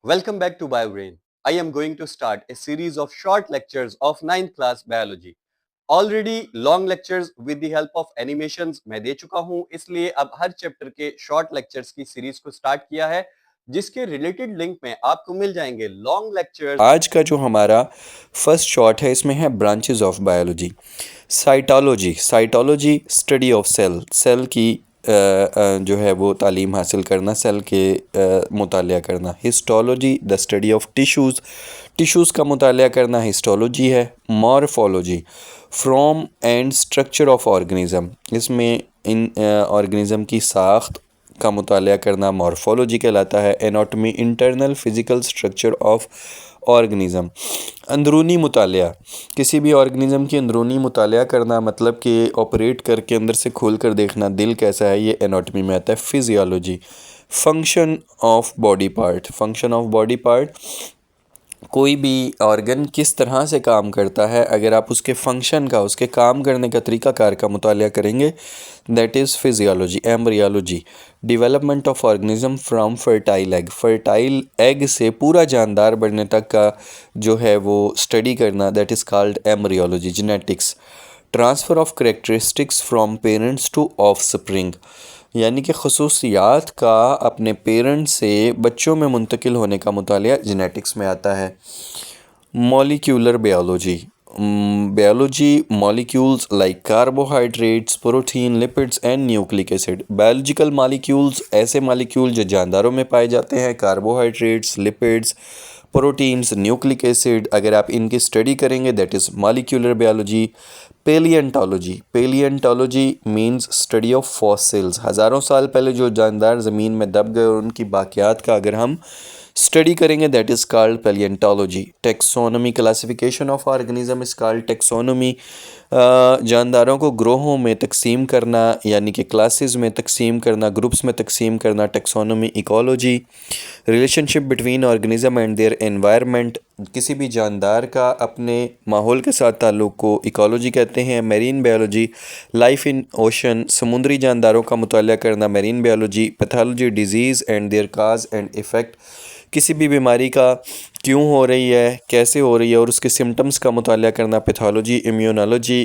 Welcome back to BioBrain. I am going to start a series of short lectures of 9th class biology. Already long lectures with the help of animations मैं दे चुका हूं, इसलिए अब हर chapter के short lectures की series को start किया है, जिसके रिलेटेड लिंक में आपको मिल जाएंगे लॉन्ग लेक्चर्स। आज का जो हमारा फर्स्ट शॉर्ट है इसमें है branches of biology. Cytology study of cell की जो है वो तालीम हासिल करना, सेल के मुतालिया करना। Histology the study of tissues का मुतालिया करना हिस्टोलॉजी है। Morphology form and structure of organism, इसमें इन ऑर्गेनिज़म की साख्त का मुतालिया करना मॉर्फोलॉजी कहलाता है। Anatomy internal physical structure of organism. अंदरूनी मुतालिया, किसी भी ऑर्गेनिज़म की अंदरूनी मुतालिया करना, मतलब कि ऑपरेट करके अंदर से खोल कर देखना दिल कैसा है, ये एनाटॉमी में आता है। Physiology function of body part, कोई भी ऑर्गन किस तरह से काम करता है, अगर आप उसके फंक्शन का, उसके काम करने का तरीक़ाकार का मुतालिया करेंगे, that is physiology. Embryology development of organism from fertile egg से पूरा जानदार बनने तक का जो है वो स्टडी करना, that is called embryology. Genetics transfer of characteristics from parents to offspring, यानी कि खसूसियात का अपने पेरेंट्स से बच्चों में मुंतकिल होने का मुतालिया जेनेटिक्स में आता है। Molecular biology molecules like carbohydrates, protein, lipids and nucleic acid. Biological molecules ऐसे मॉलिक्यूल जो जानदारों में पाए जाते हैं, carbohydrates, lipids, proteins, nucleic acid, अगर आप इनकी स्टडी करेंगे that is molecular biology. Palaeontology means study of fossils, हज़ारों साल पहले जो जानदार ज़मीन में दब गए और उनकी बाक़ियात का अगर हम स्टडी करेंगे that is called palaeontology. Taxonomy classification of organism is called taxonomy. जानदारों को ग्रोहों में तकसीम करना, यानी कि क्लासेस में तकसीम करना, ग्रुप्स में तकसीम करना, taxonomy. Ecology relationship between organism and their environment, किसी भी जानदार का अपने माहौल के साथ ताल्लुक़ को इकोलॉजी कहते हैं। Marine biology life in ocean, समुद्री जानदारों का मुतालिया करना marine biology. Pathology disease and their cause and effect, किसी भी बीमारी का क्यों हो रही है, कैसे हो रही है और उसके सिम्टम्स का मुतालिया करना pathology. Immunology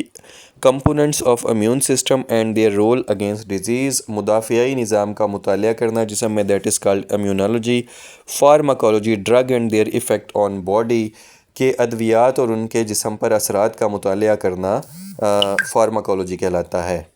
components of immune system and their role against disease, मुदाफ़ियाई निज़ाम का मुतालिया करना जिसम में, that is called immunology. Pharmacology drug and their effect on body, के अद्वियात और उनके जिसम पर असरात का मुतालिया करना फार्माकोलॉजी कहलाता है।